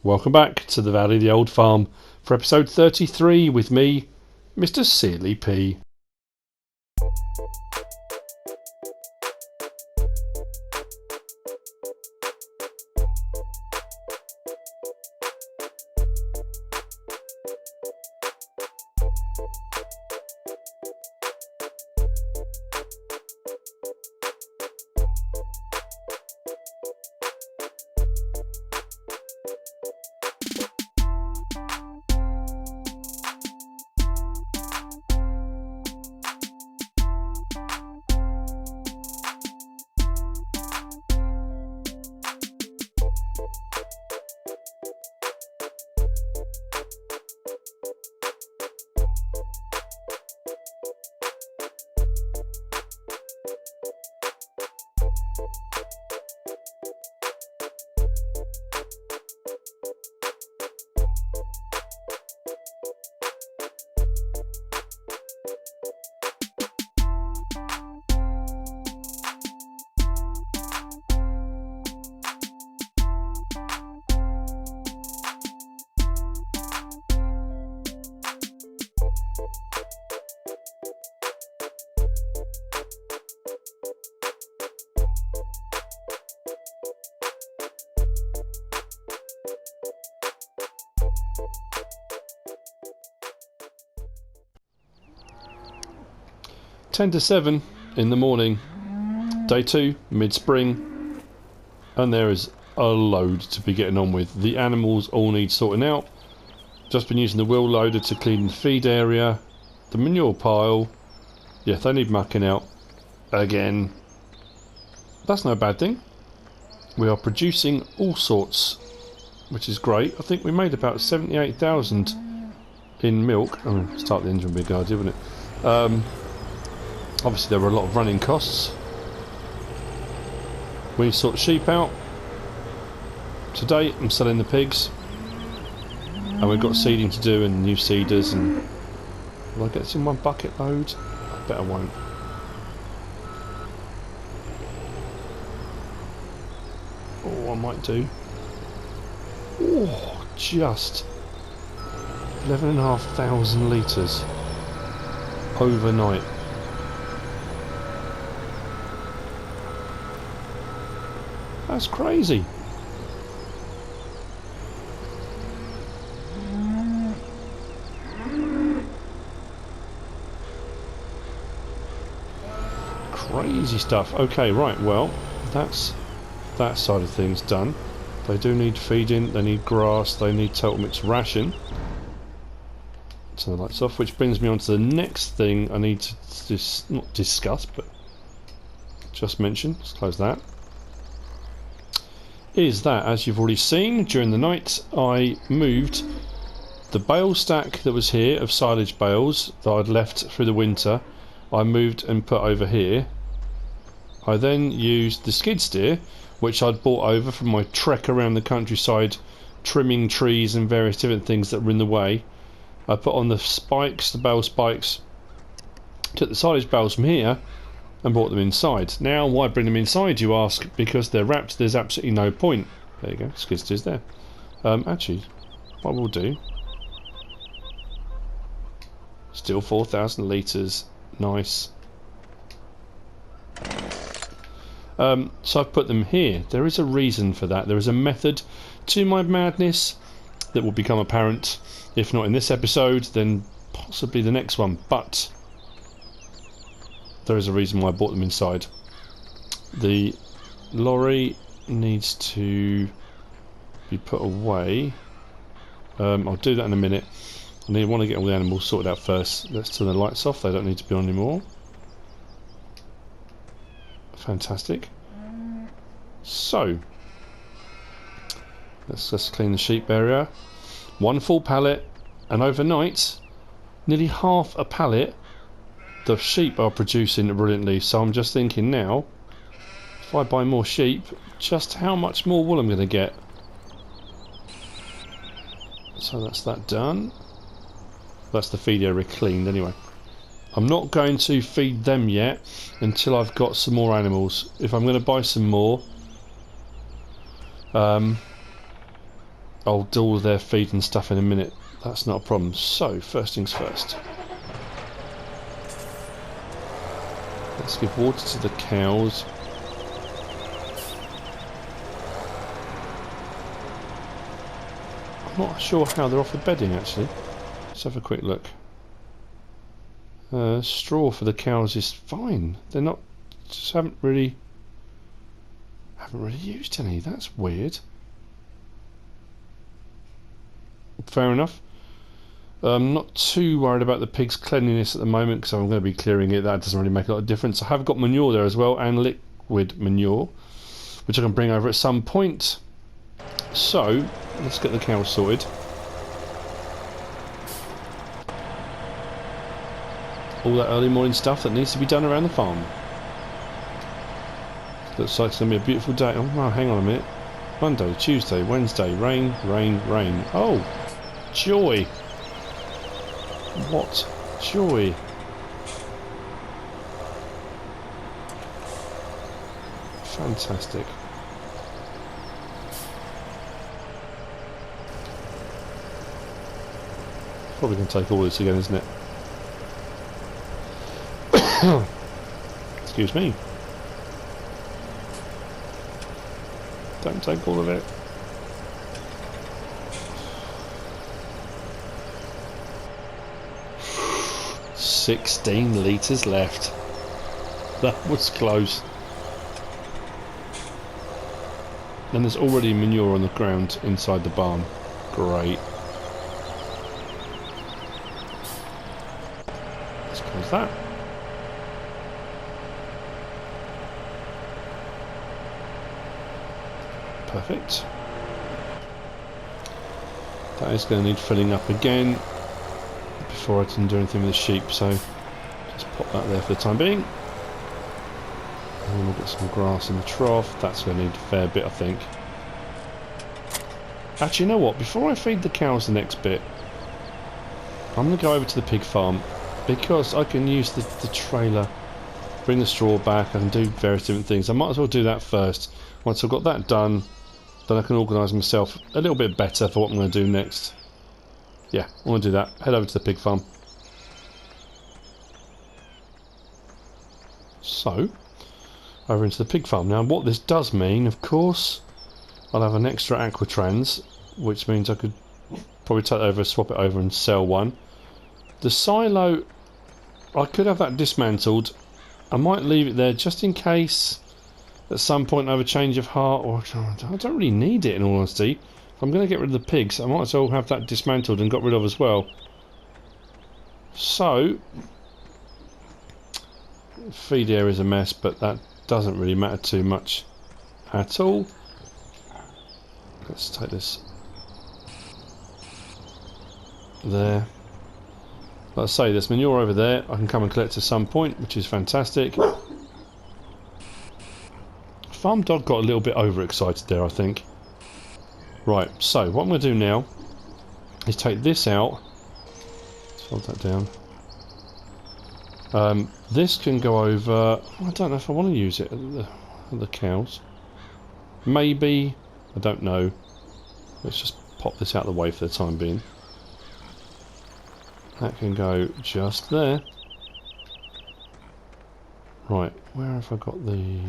Welcome back to the Valley of the Old Farm for episode 33 with me, MrSealyp. Ten to 7 in the morning, day 2, mid-spring, and there is a load to be getting on with. The animals all need sorting out. Just been using the wheel loader to clean the feed area, the manure pile. Yeah, they need mucking out again. That's no bad thing. We are producing all sorts, which is great. I think we made about 78,000 in milk. Oh, start the engine would be a good idea, wouldn't it? Obviously there were a lot of running costs. We sort sheep out. Today I'm selling the pigs. And we've got seeding to do and new seeders, and will I get this in one bucket load? I bet I won't. Oh, I might do. Oh, just 11,500 litres overnight. That's crazy. Crazy stuff. Okay, right, well, that's that side of things done. They do need feeding, they need grass, they need total mixed ration. Turn the lights off, which brings me on to the next thing I need to not discuss, but just mention. Let's close that. Is that, as you've already seen, during the night I moved the bale stack that was here of silage bales that I'd left through the winter. I moved and put over here. I then used the skid steer, which I'd brought over from my trek around the countryside, trimming trees and various different things that were in the way. I put on the spikes, the bale spikes, took the silage bales from here and brought them inside. Now, why bring them inside, you ask? Because they're wrapped, there's absolutely no point. There you go, skid steer's there. Actually, what we'll do, still 4,000 litres, nice. So I've put them here. There is a reason for that. There is a method to my madness that will become apparent, if not in this episode, then possibly the next one. But there is a reason why I bought them inside. The lorry needs to be put away. I'll do that in a minute. I want to get all the animals sorted out first. Let's turn the lights off. They don't need to be on anymore. Fantastic. So let's just clean the sheep area. One full pallet, and overnight nearly half a pallet. The sheep are producing brilliantly, so I'm just thinking now, if I buy more sheep, just how much more wool I'm going to get. So that's that done. That's the feed area cleaned anyway. I'm not going to feed them yet until I've got some more animals. If I'm going to buy some more, I I'll do all their feed and stuff in a minute. That's not a problem. So, first things first. Let's give water to the cows. I'm not sure how they're off the bedding actually. Let's have a quick look. Straw for the cows is fine. They're not. Just haven't really used any. That's weird. Fair enough. I'm not too worried about the pig's cleanliness at the moment because I'm going to be clearing it. That doesn't really make a lot of difference. I have got manure there as well, and liquid manure, which I can bring over at some point. So let's get the cows sorted. All that early morning stuff that needs to be done around the farm. Looks like it's going to be a beautiful day. Oh no, hang on a minute. Monday, Tuesday, Wednesday, rain, rain, rain. Oh, joy. What joy. Fantastic. Probably going to take all this again, isn't it? Excuse me. Don't take all of it. $16 litres left. That was close. And there's already manure on the ground inside the barn. Great. Let's close that. Perfect. That is going to need filling up again before I can do anything with the sheep, so just pop that there for the time being. And then we'll get some grass in the trough. That's going to need a fair bit, I think. Actually, you know what? Before I feed the cows the next bit, I'm going to go over to the pig farm because I can use the trailer, bring the straw back, I can do various different things. I might as well do that first. Once I've got that done, then I can organise myself a little bit better for what I'm going to do next. Yeah, I want to do that. Head over to the pig farm. So, over into the pig farm. Now, what this does mean, of course, I'll have an extra Aquatrans, which means I could probably take it over, swap it over and sell one. The silo, I could have that dismantled. I might leave it there just in case at some point I have a change of heart, or I don't really need it in all honesty. If I'm going to get rid of the pigs, I might as well have that dismantled and got rid of as well. So, feed area is a mess, but that doesn't really matter too much at all. Let's take this there. Like I say, there's manure over there. I can come and collect at some point, which is fantastic. Farm dog got a little bit overexcited there, I think. Right, so what I'm going to do now is take this out. Let's hold that down. This can go over. I don't know if I want to use it at the cows. Maybe. I don't know. Let's just pop this out of the way for the time being. That can go just there. Right, where have I got the...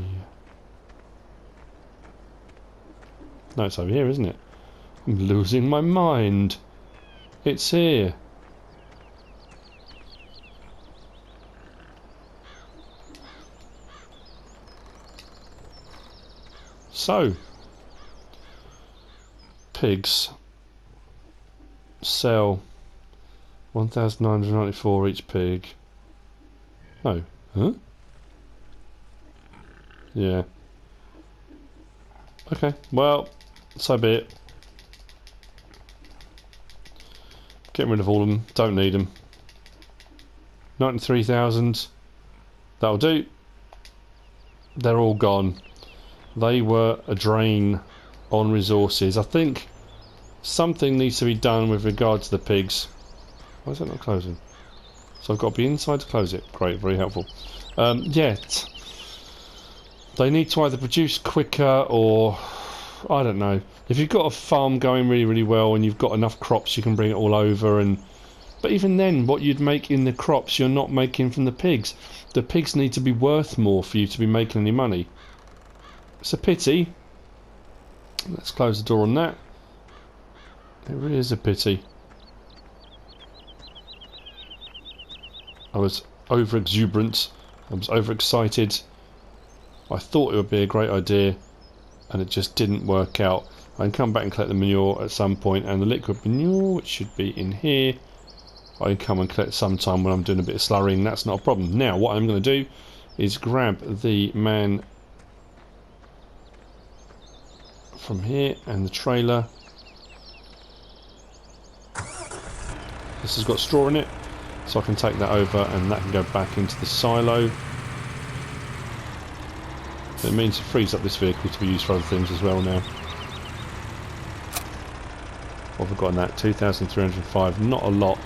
No, it's over here, isn't it? I'm losing my mind. It's here. So, pigs sell 1,994 each pig. Oh, huh? Yeah. Okay, well, so be it. Getting rid of all of them, don't need them. 93,000, that'll do. They're all gone. They were a drain on resources. I think something needs to be done with regard to the pigs. Why is that not closing? So I've got to be inside to close it. Great, very helpful. Yet they need to either produce quicker or I don't know. If you've got a farm going really, really well and you've got enough crops, you can bring it all over. But even then, what you'd make in the crops, you're not making from the pigs. The pigs need to be worth more for you to be making any money. It's a pity. Let's close the door on that. It really is a pity. I was over-exuberant. I was overexcited. I thought it would be a great idea, and it just didn't work out. I can come back and collect the manure at some point, and the liquid manure, which should be in here, I can come and collect sometime when I'm doing a bit of slurrying. That's not a problem. Now, what I'm going to do is grab the man from here and the trailer. This has got straw in it, so I can take that over and that can go back into the silo. It means it frees up this vehicle to be used for other things as well now. What have I got on that? 2,305, not a lot.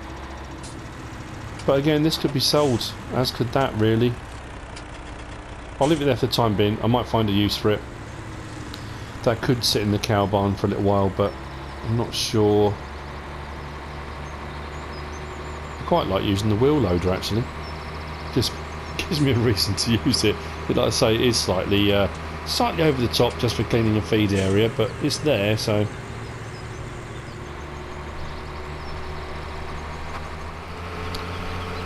But again, this could be sold, as could that really. I'll leave it there for the time being. I might find a use for it. That could sit in the cow barn for a little while, but I'm not sure. I quite like using the wheel loader actually. Just gives me a reason to use it. But like I say, it is slightly over the top just for cleaning a feed area, but it's there, so.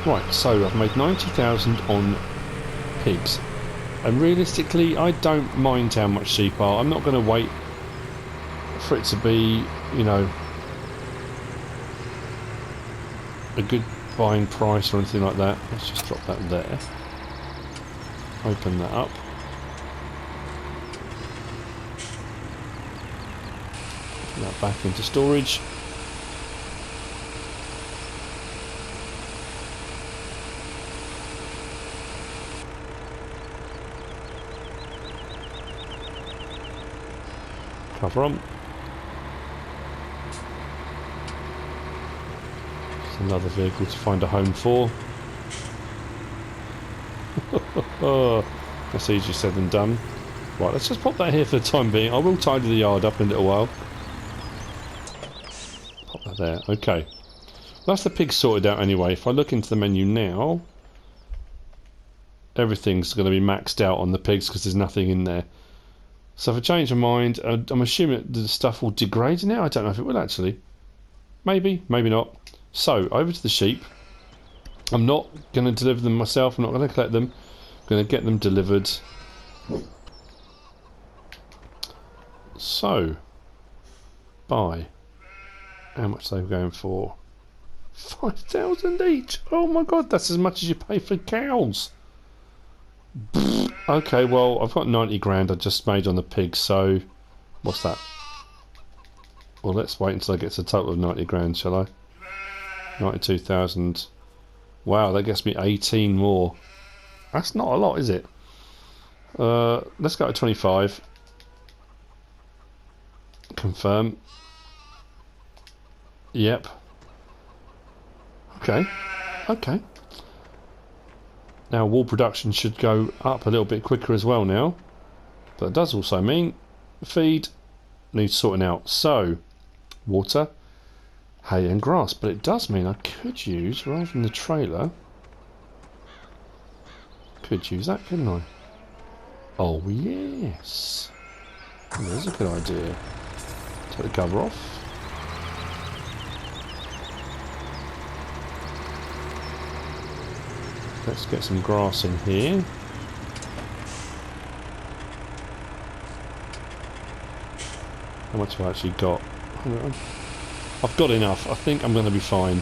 Right, so I've made 90,000 on pigs. And realistically, I don't mind how much sheep are. I'm not going to wait for it to be, you know, a good buying price or anything like that. Let's just drop that there. Open that up. Put that back into storage. Cover on. It's another vehicle to find a home for. That's easier said than done. Right, let's just pop that here for the time being. I will tidy the yard up in a little while. Pop that there. Okay. That's the pig sorted out anyway. If I look into the menu now, everything's going to be maxed out on the pigs because there's nothing in there. So if I change my mind, I'm assuming that the stuff will degrade now. I don't know if it will actually. Maybe, maybe not. So, over to the sheep. I'm not going to deliver them myself. I'm not going to collect them. I'm going to get them delivered. So, buy. How much are they going for? 5,000 each. Oh my god, that's as much as you pay for cows. Okay, well, I've got 90 grand I just made on the pigs, so what's that? Well, let's wait until I get to a total of 90 grand, shall I? 92,000. Wow, that gets me 18 more. That's not a lot, is it? Let's go to 25. Confirm. Yep. Okay. Okay. Now wool production should go up a little bit quicker as well now. But it does also mean feed needs sorting out. So, water, hay and grass. But it does mean I could use, rather than the trailer, could use that, couldn't I? Oh yes. There's a good idea. Take the cover off. Let's get some grass in here. How much have I actually got? I've got enough. I think I'm going to be fine.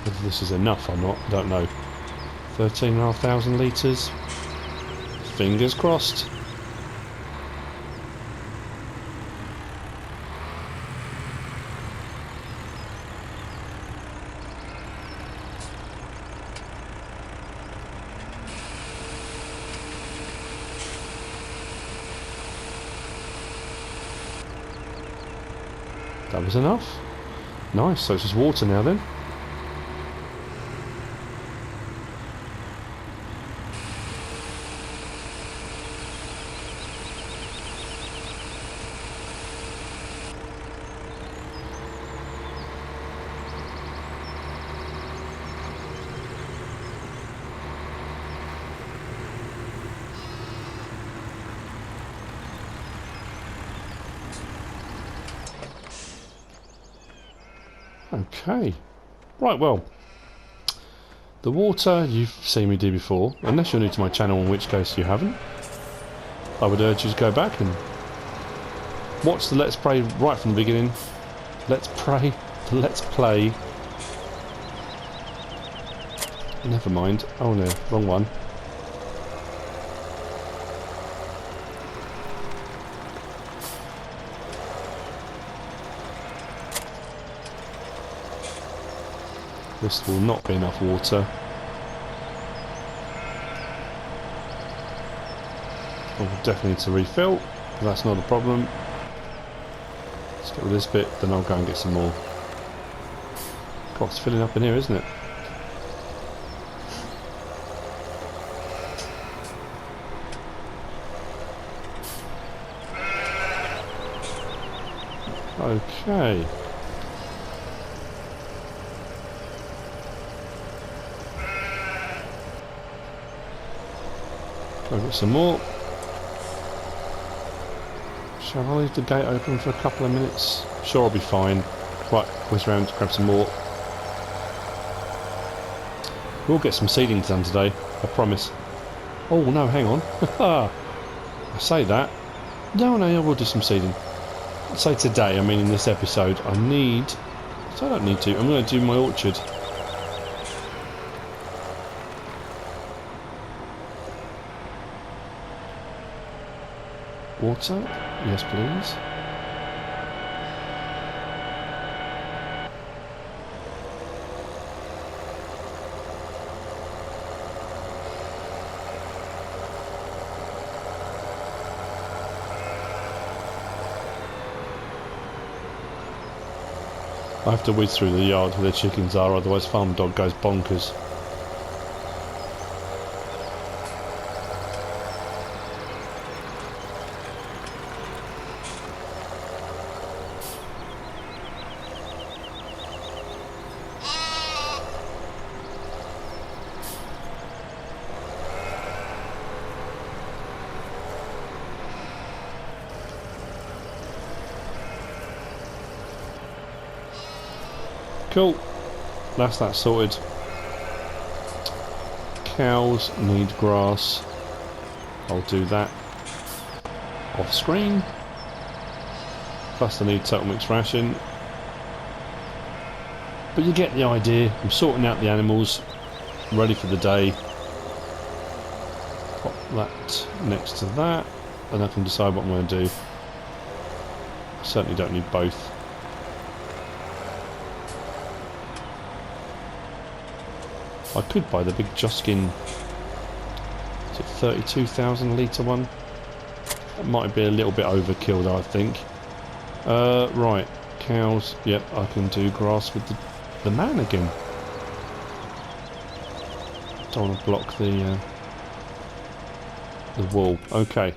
Whether this is enough or not, I don't know. 13,500 litres. Fingers crossed. That was enough. Nice, so it's just water now then. Okay. Right, well. The water you've seen me do before, unless you're new to my channel, in which case you haven't. I would urge you to go back and watch the Let's Play right from the beginning. Let's play. Never mind. Oh no, wrong one. This will not be enough water. I will definitely need to refill, but that's not a problem. Let's get rid of this bit, then I'll go and get some more. God, it's filling up in here, isn't it? Okay. Go get some more. Shall I leave the gate open for a couple of minutes? Sure, I'll be fine. Right, whiz around to grab some more. We'll get some seeding done today, I promise. Oh no, hang on. I say that. No, I will do some seeding. Say today, I mean in this episode, I don't need to, I'm going to do my orchard. Water? Yes, please. I have to whiz through the yard where the chickens are, otherwise farm dog goes bonkers. Cool, that's that sorted. Cows need grass. I'll do that off screen. Plus I need total mixed ration. But you get the idea. I'm sorting out the animals, ready for the day. Pop that next to that, and I can decide what I'm going to do. I certainly don't need both. I could buy the big Joskin, is it 32,000 litre one? That might be a little bit overkill though, I think. Right, cows, yep, I can do grass with the man again. Don't want to block the wall, okay.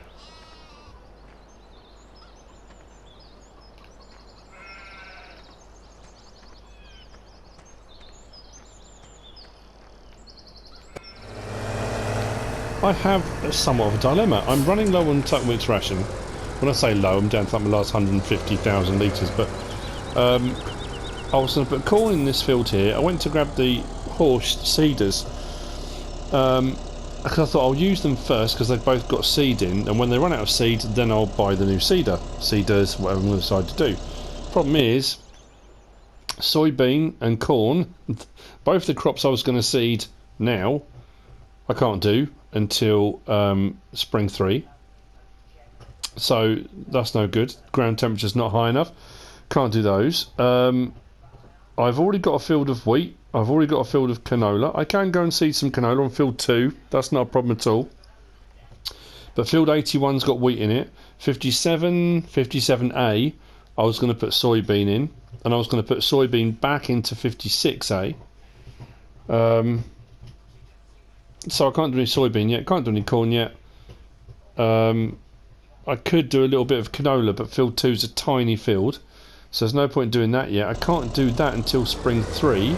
I have somewhat of a dilemma. I'm running low on total mixed ration. When I say low, I'm down to like my last 150,000 litres, but I was going to put corn in this field here. I went to grab the horse seeders because I thought I'll use them first because they've both got seed in, and when they run out of seed, then I'll buy the new seeders, whatever I'm going to decide to do. Problem is, soybean and corn, both the crops I was going to seed now, I can't do until spring 3, so that's no good. Ground temperature's not high enough, can't do those. I've already got a field of wheat, I've already got a field of canola. I can go and seed some canola on field 2, that's not a problem at all, but field 81's got wheat in it. 57A I was going to put soybean in, and I was going to put soybean back into 56A. So I can't do any soybean yet, can't do any corn yet. I could do a little bit of canola, but field 2's a tiny field, so there's no point doing that yet. I can't do that until spring 3.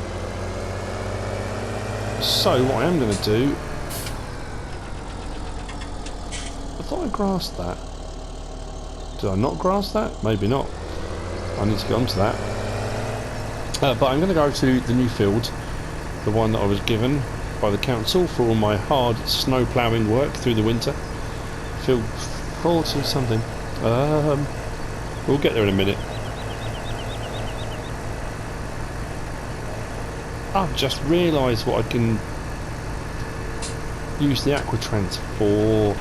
So what I am going to do... I thought I grassed that. Did I not grass that? Maybe not. I need to get onto that. But I'm going to go to the new field, the one that I was given by the council for all my hard snow ploughing work through the winter. Field 40 something. We'll get there in a minute. I've just realised what I can use the Aquatrans for.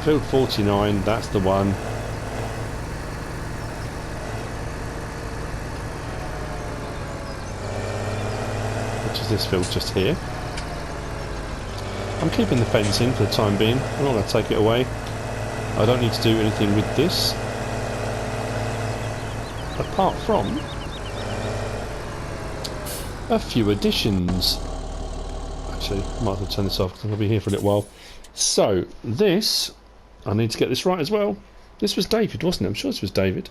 Field 49, that's the one. Which is this field just here. I'm keeping the fence in for the time being. I'm not going to take it away. I don't need to do anything with this. Apart from a few additions. Actually, I might as well turn this off because I'm going to be here for a little while. So, this, I need to get this right as well. This was David, wasn't it? I'm sure this was David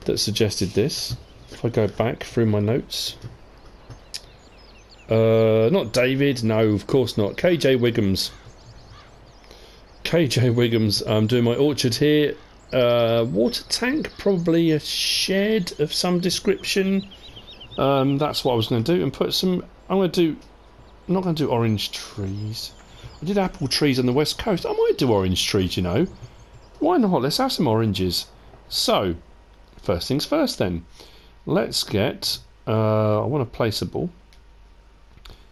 that suggested this. If I go back through my notes. Not David, no, of course not. J Wiggums. J Wiggums, I'm doing my orchard here. Water tank, probably a shed of some description. That's what I was going to do, and put some. I'm not going to do orange trees. I did apple trees on the west coast. I might do orange trees, you know. Why not? Let's have some oranges. So, first things first then. Let's get. I want a placeable.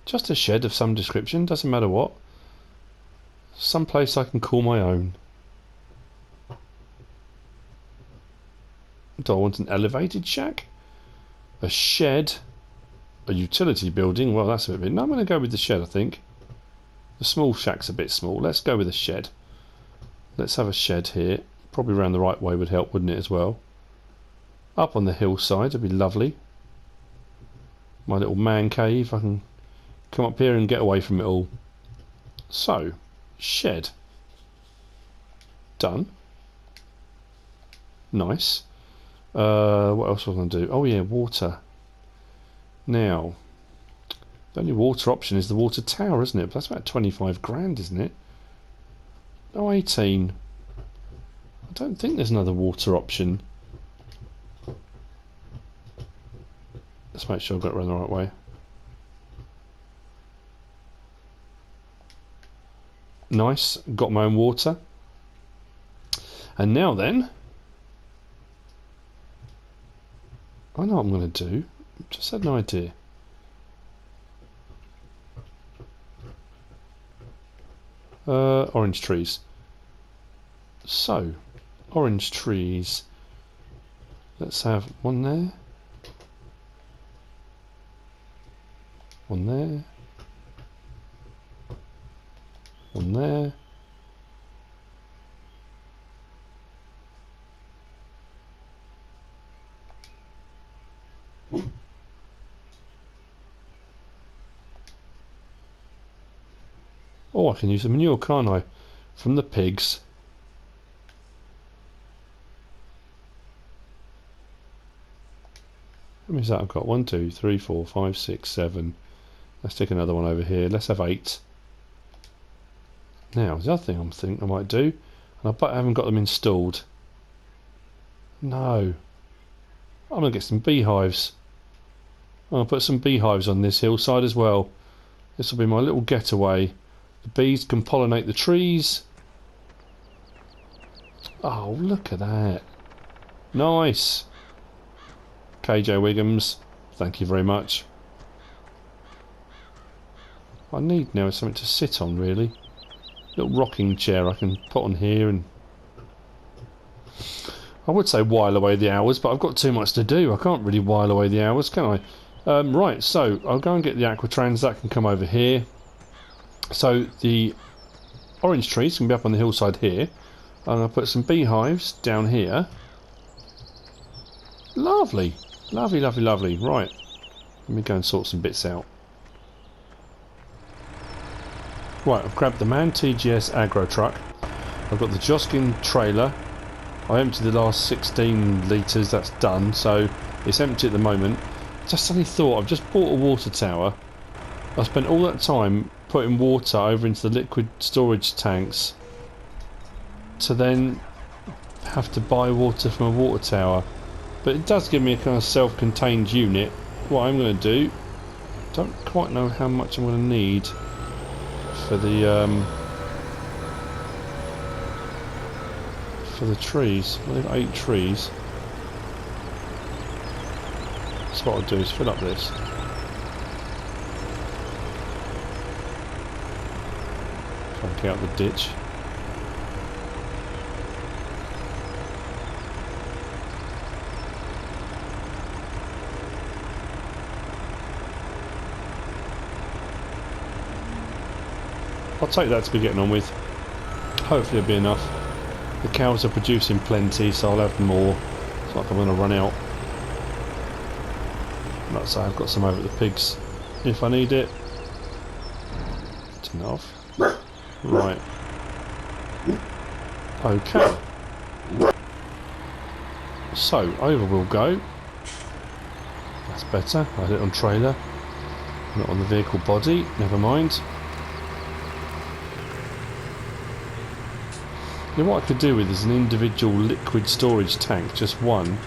Just a shed of some description. Doesn't matter what. Some place I can call my own. Do I want an elevated shack? A shed? A utility building? Well, that's a bit big. No, I'm going to go with the shed, I think. The small shack's a bit small. Let's go with a shed. Let's have a shed here. Probably around the right way would help, wouldn't it, as well? Up on the hillside would be lovely. My little man cave. I can come up here and get away from it all. So, shed. Done. Nice. What else was I going to do? Oh yeah, water. Now, the only water option is the water tower, isn't it? But that's about 25 grand, isn't it? Oh, 18. I don't think there's another water option. Let's make sure I've got it around the right way. Nice, got my own water. And now then, I know what I'm going to do. Just had an idea. Orange trees. So, orange trees. Let's have one there. One there. One there. Oh, I can use the manure, can't I? From the pigs. How many is that I've got? 1, 2, 3, 4, 5, 6, 7. Let's stick another one over here. Let's have 8. Now, the other thing I'm thinking I might do, and I haven't got them installed. No. I'm going to get some beehives. I'll put some beehives on this hillside as well. This will be my little getaway. The bees can pollinate the trees. Oh, look at that. Nice. J Wiggums, thank you very much. I need now something to sit on, really. Little rocking chair I can put on here, and I would say while away the hours, but I've got too much to do. I can't really while away the hours, can I? Right, so I'll go and get the Aquatrans. That can come over here. So the orange trees can be up on the hillside here. I'm going to put some beehives down here. Lovely. Lovely, lovely, lovely. Right. Let me go and sort some bits out. Right, I've grabbed the MAN TGS agro truck. I've got the Joskin trailer. I emptied the last 16 litres, that's done, so it's empty at the moment. Just suddenly thought, I've just bought a water tower. I spent all that time putting water over into the liquid storage tanks to then have to buy water from a water tower. But it does give me a kind of self-contained unit. What I'm going to do, don't quite know how much I'm going to need for the trees. I have 8 trees. So what I'll do is fill up this. Try and get out the ditch. I'll take that to be getting on with. Hopefully it'll be enough. The cows are producing plenty, so I'll have more. It's like I'm going to run out. Like I say, I've got some over at the pigs if I need it. Turn it off. Right. Okay. So, over we'll go. That's better. I had it on trailer, not on the vehicle body. Never mind. You know what I could do with is an individual liquid storage tank, just one,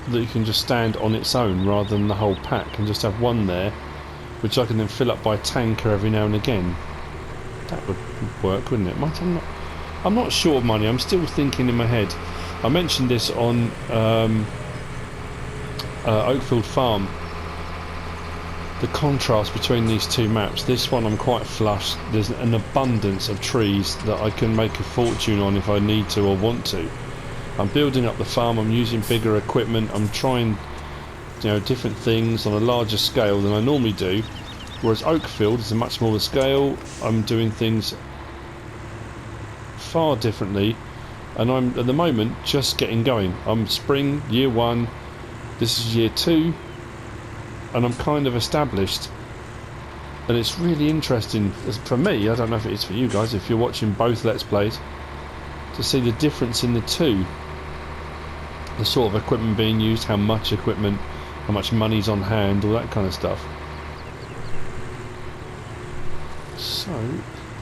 that you can just stand on its own rather than the whole pack, and just have one there, which I can then fill up by tanker every now and again. That would work, wouldn't it? I'm not short of money. I'm still thinking in my head. I mentioned this on Oakfield Farm. The contrast between these two maps. This one I'm quite flush. There's an abundance of trees that I can make a fortune on if I need to or want to. I'm building up the farm. I'm using bigger equipment. I'm trying, different things on a larger scale than I normally do. Whereas Oakfield is a much smaller scale. I'm doing things far differently, and I'm at the moment just getting going. I'm spring year 1. This is year 2. And I'm kind of established, and it's really interesting for me. I don't know if it is for you guys, if you're watching both Let's Plays, to see the difference in the two. The sort of equipment being used, how much equipment, how much money's on hand, all that kind of stuff. So,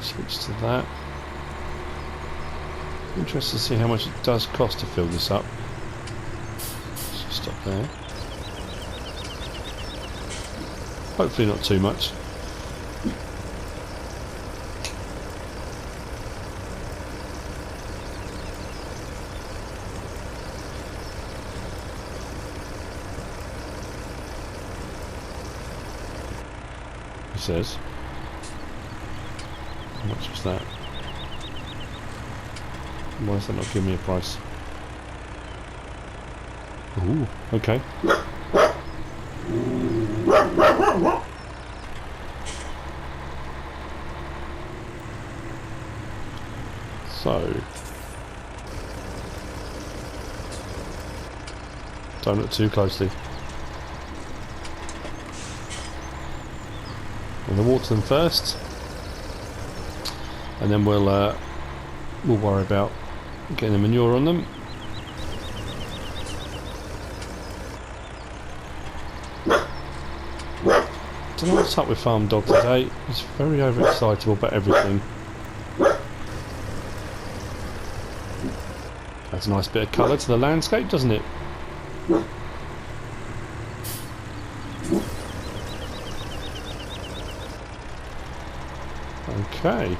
switch to that. Interested to see how much it does cost to fill this up. So stop there. Hopefully not too much. He says. How much was that? Why is that not giving me a price? Ooh, okay. So, don't look too closely. I'm going to water them first, and then we'll worry about getting the manure on them. I don't know what's up with Farm Dog today. He's very overexcitable about everything. Adds a nice bit of colour to the landscape, doesn't it? Okay.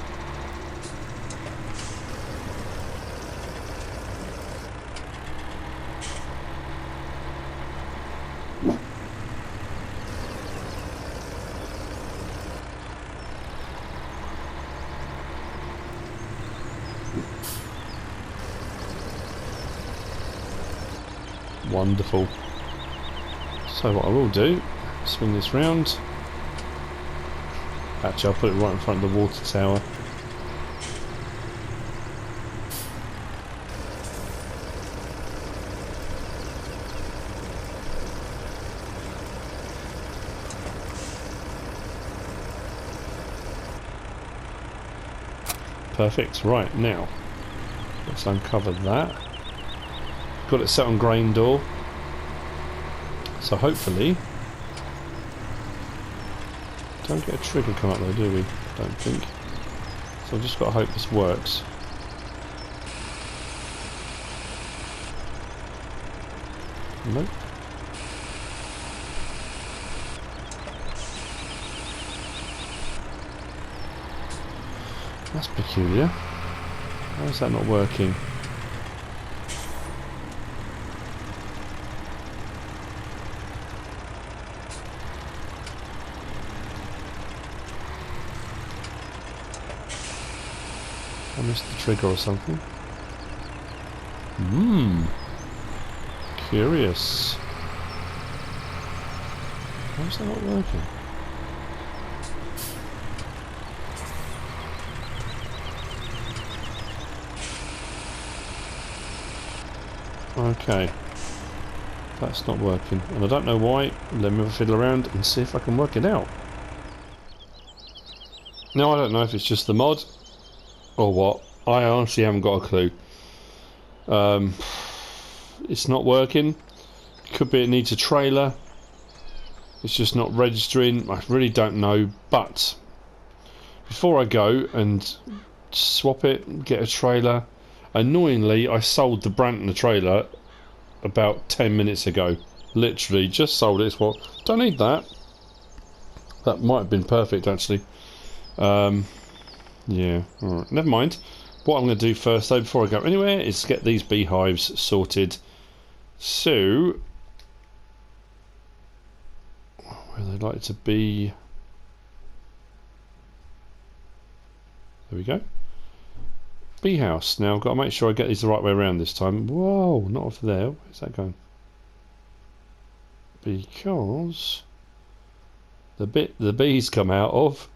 Wonderful. So what I will do, swing this round. Actually, I'll put it right in front of the water tower. Perfect. Right, now let's uncover that. Got it set on grain door, so hopefully don't get a trigger come up though, do we? Don't think. So I've just got to hope this works. Nope. That's peculiar. Why is that not working? I missed the trigger or something. Curious. Why is that not working? Okay. That's not working. And I don't know why. Let me have a fiddle around and see if I can work it out. Now I don't know if it's just the mod or what. I honestly haven't got a clue. It's not working. Could be it needs a trailer. It's just not registering. I really don't know. But before I go and swap it, get a trailer. Annoyingly, I sold the Branton trailer about 10 minutes ago. Literally, just sold it. Well, don't need that. That might have been perfect, actually. Yeah, alright. Never mind. What I'm going to do first, though, before I go anywhere, is get these beehives sorted. So, where they like to be. There we go. Bee house. Now I've got to make sure I get these the right way around this time. Whoa, not off there. Where's that going? Because the bit the bees come out of.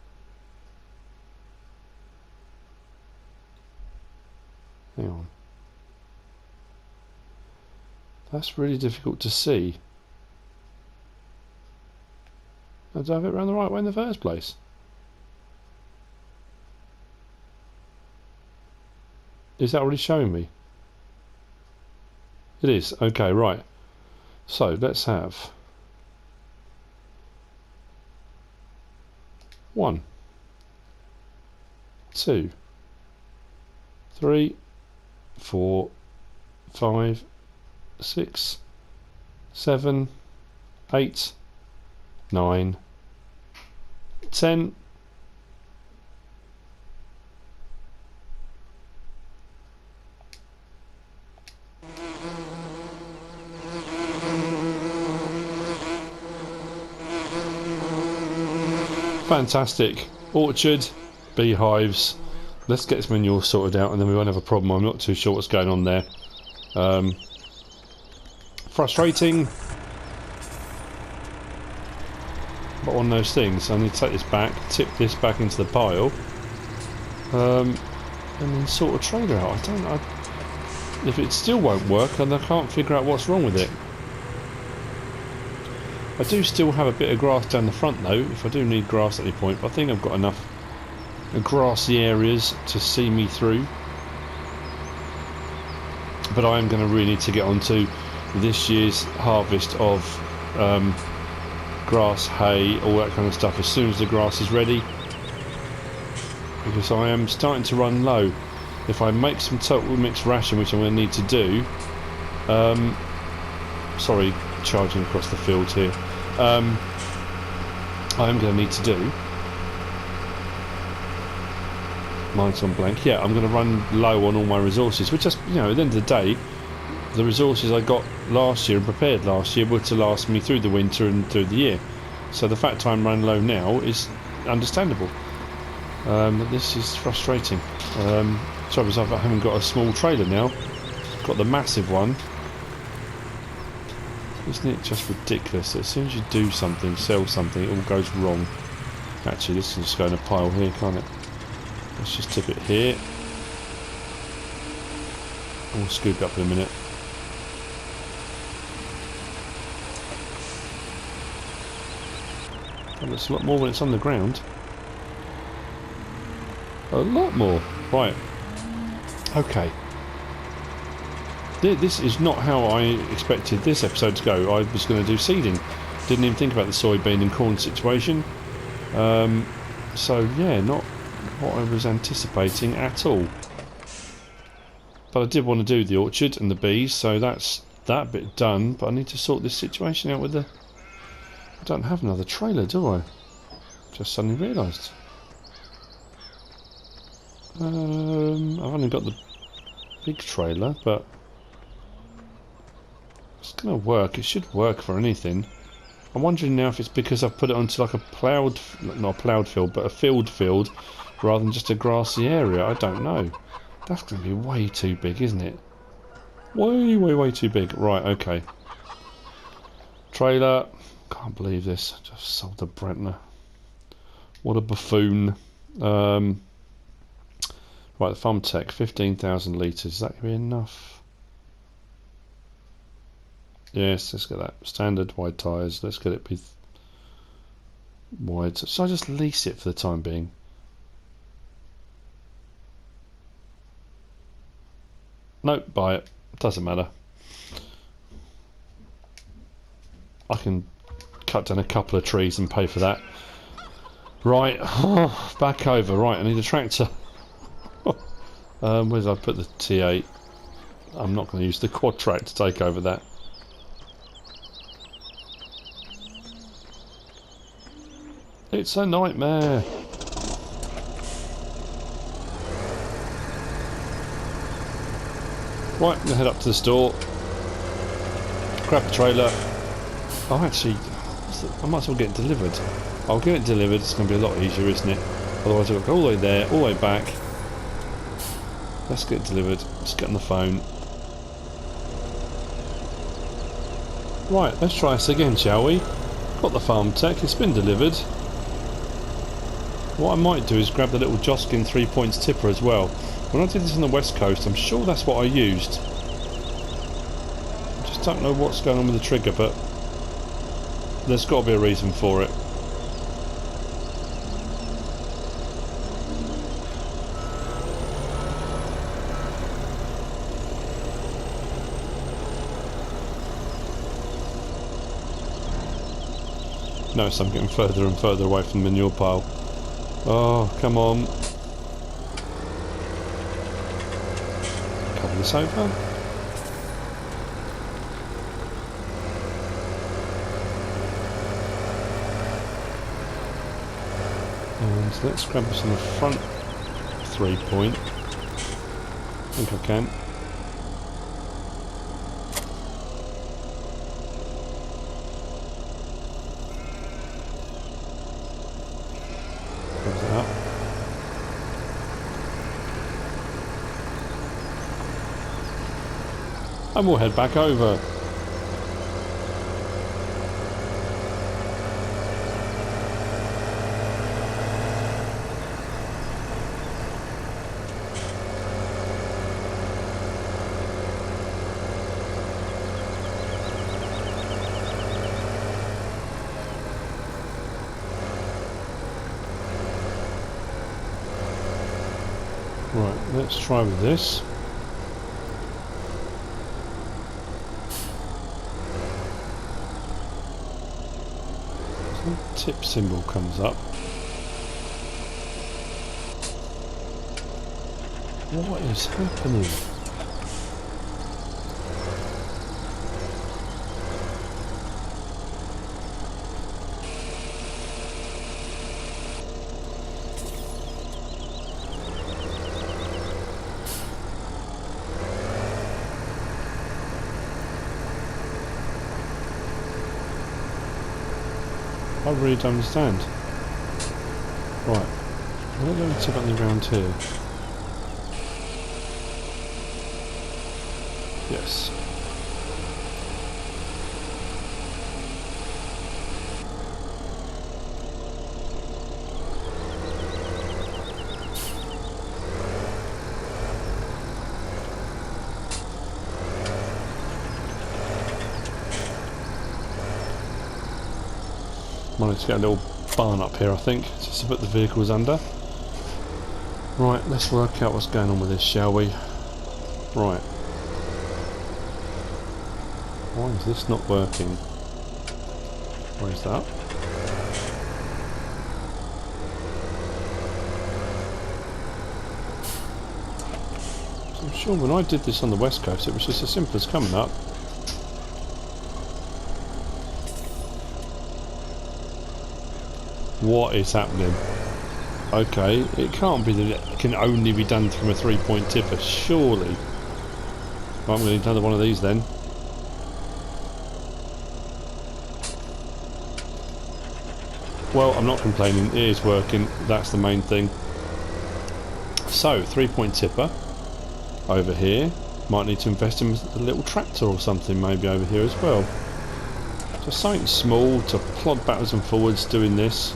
Hang on. That's really difficult to see. Did I have it around the right way in the first place? Is that already showing me? It is. Okay, right. So let's have 1, 2, 3, 4, 5, 6, 7, 8, 9, 10. Fantastic. Orchard, beehives. Let's get this manure sorted out and then we won't have a problem. I'm not too sure what's going on there. Frustrating. But one of those things. I need to take this back, tip this back into the pile, and then sort a trailer out. If it still won't work, and I can't figure out what's wrong with it. I do still have a bit of grass down the front though, if I do need grass at any point, but I think I've got enough grassy areas to see me through. But I am going to really need to get on to this year's harvest of grass, hay, all that kind of stuff as soon as the grass is ready. Because I am starting to run low. If I make some total mixed ration, which I'm going to need to do, sorry, charging across the field here. I am going to need to do. Mine's on blank. Yeah, I'm going to run low on all my resources, which just, you know, at the end of the day, the resources I got last year and prepared last year were to last me through the winter and through the year. So the fact I'm running low now is understandable. But this is frustrating. Trouble is I haven't got a small trailer now. Got the massive one. Isn't it just ridiculous that as soon as you do something, sell something, it all goes wrong? Actually, this can just go in a pile here, can't it? Let's just tip it here. We'll scoop up in a minute. And it's a lot more when it's on the ground. A lot more. Right. Okay. This is not how I expected this episode to go. I was going to do seeding. Didn't even think about the soybean and corn situation. So yeah, not what I was anticipating at all. But I did want to do the orchard and the bees, so that's that bit done, but I need to sort this situation out with the... I don't have another trailer, do I? Just suddenly realised. I've only got the big trailer, but it's going to work. It should work for anything. I'm wondering now if it's because I've put it onto like a ploughed, not a ploughed field, but a field, rather than just a grassy area. I don't know. That's going to be way too big, isn't it? Way too big. Right, okay. Trailer. Can't believe this. Just sold the Brentner. What a buffoon. Right, the Farmtech, 15,000 litres. Is that going to be enough? Yes, let's get that. Standard wide tyres. Let's get it with wide. So I just lease it for the time being. Nope, buy it. Doesn't matter. I can cut down a couple of trees and pay for that. Right, back over. Right, I need a tractor. Where did I put the T8? I'm not going to use the quad track to take over that. It's a nightmare. Right, I'm going to head up to the store. Grab the trailer. Oh, actually, I might as well get it delivered. I'll get it delivered. It's going to be a lot easier, isn't it? Otherwise, I've got to go all the way there, all the way back. Let's get it delivered. Let's get on the phone. Right, let's try this again, shall we? Got the Farmtech. It's been delivered. What I might do is grab the little Joskin 3 points tipper as well. When I did this on the west coast, I'm sure that's what I used. I just don't know what's going on with the trigger, but there's got to be a reason for it. Notice I'm getting further and further away from the manure pile. Oh, come on. Cover this over. And let's grab this on the front 3 point. I think I can. And we'll head back over. Right, let's try with this. Tip symbol comes up. What is happening? I really don't understand. Right, let me tip something around here. Yes. Managed to get a little barn up here, I think, just to put the vehicles under. Right, let's work out what's going on with this, shall we? Right. Why is this not working? Where's that? So I'm sure when I did this on the west coast, it was just as simple as coming up, What is happening? Okay, it can't be that it can only be done from a 3-point tipper, surely. Well, I'm going to need another one of these then. Well, I'm not complaining, it is working, that's the main thing. So, 3-point tipper over here. Might need to invest in a little tractor or something maybe over here as well. Just something small to plod backwards and forwards doing this.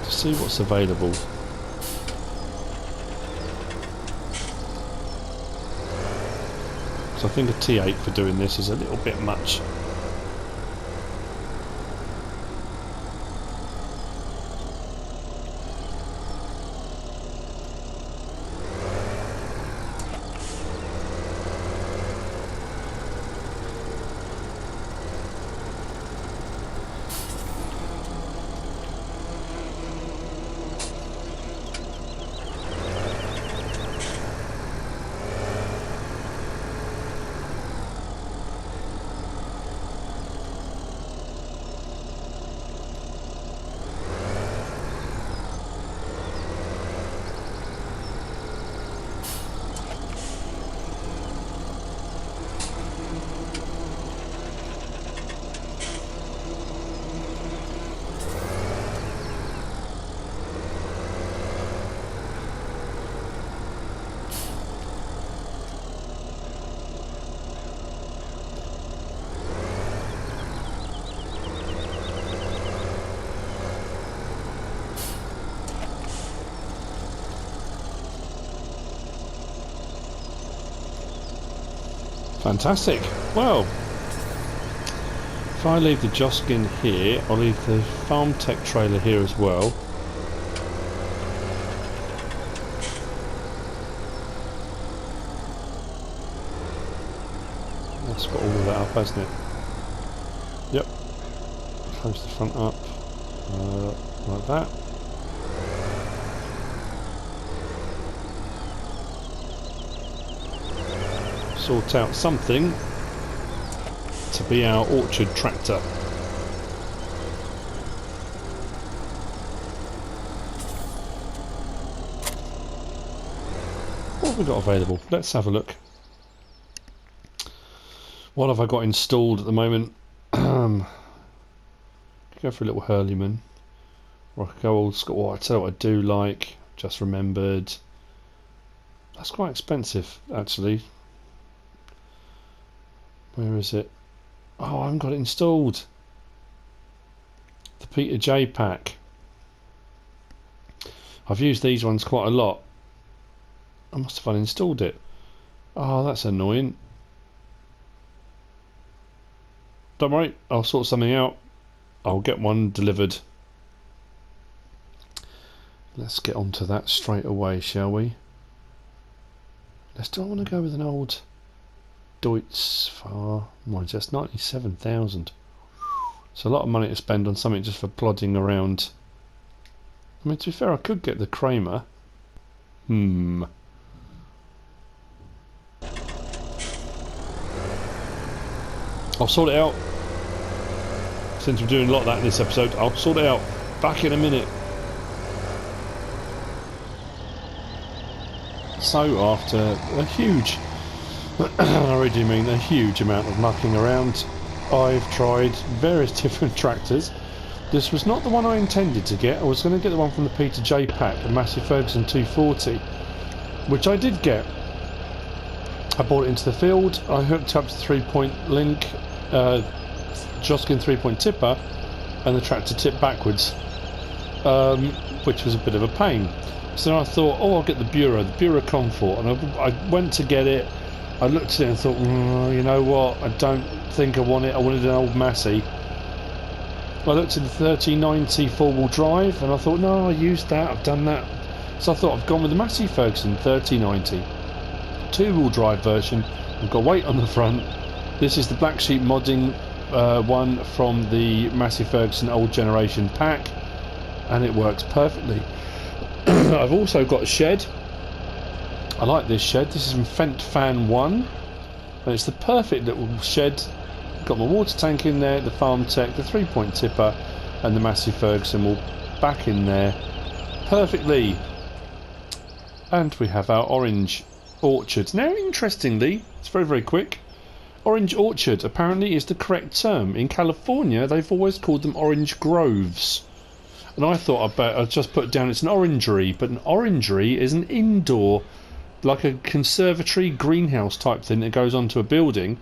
To see what's available. So I think a T8 for doing this is a little bit much. Fantastic. Well, if I leave the Joskin here, I'll leave the Farmtech trailer here as well. That's got all of that up, hasn't it? Yep. Close the front up like that. Sort out something to be our orchard tractor. What have we got available? Let's have a look. What have I got installed at the moment? Go for a little Hurleyman. Or I could go old school. Oh, I tell you what I do like. Just remembered. That's quite expensive, actually. Where is it? Oh, I haven't got it installed. The Peter J pack. I've used these ones quite a lot. I must have uninstalled it. Oh, that's annoying. Don't worry, I'll sort something out. I'll get one delivered. Let's get onto that straight away, shall we? Do I want to go with an old Deutz Far? Mine's just 97,000. It's a lot of money to spend on something just for plodding around. I mean, to be fair, I could get the Kramer. I'll sort it out. Since we're doing a lot of that in this episode, I'll sort it out. Back in a minute. So after a huge, I really do mean a huge amount of mucking around, I've tried various different tractors. This was not the one I intended to get. I was going to get the one from the Peter J pack, the Massey Ferguson 240, which I did get. I brought it into the field, I hooked up to the 3-point link, Joskin 3-point tipper, and the tractor tipped backwards, which was a bit of a pain. So then I thought, oh, I'll get the Bureau Comfort, and I went to get it. I looked at it and thought, you know what, I don't think I want it. I wanted an old Massey. I looked at the 3090 4-wheel drive, and I thought, no, I used that, I've done that. So I thought, I've gone with the Massey Ferguson 3090 2-wheel drive version. I've got weight on the front. This is the Blacksheep Modding one from the Massey Ferguson old generation pack, and it works perfectly. I've also got a shed I like this shed. This is from Fent Fan 1. And it's the perfect little shed. Got my water tank in there, the Farmtech, the 3-point tipper, and the Massey Ferguson all back in there perfectly. And we have our orange orchard. Now, interestingly, it's very, very quick. Orange orchard apparently is the correct term. In California, they've always called them orange groves. And I thought I'd just put down it's an orangery, but an orangery is an indoor, like a conservatory greenhouse type thing that goes onto a building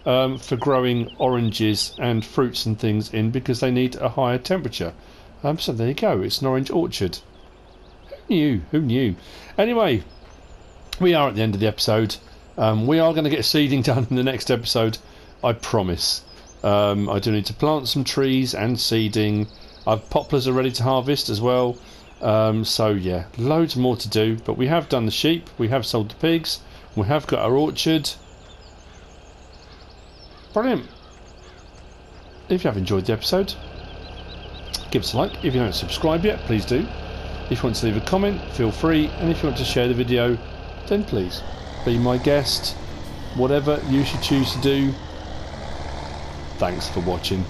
for growing oranges and fruits and things in, because they need a higher temperature. So there you go, it's an orange orchard. Who knew? Who knew? Anyway, we are at the end of the episode. We are going to get seeding done in the next episode, I promise. I do need to plant some trees and seeding. Poplars are ready to harvest as well. So yeah, loads more to do. But we have done the sheep, we have sold the pigs, we have got our orchard. Brilliant. If you have enjoyed the episode, give us a like. If you don't subscribe yet, please do. If you want to leave a comment, feel free. And if you want to share the video, then please be my guest. Whatever you should choose to do. Thanks for watching.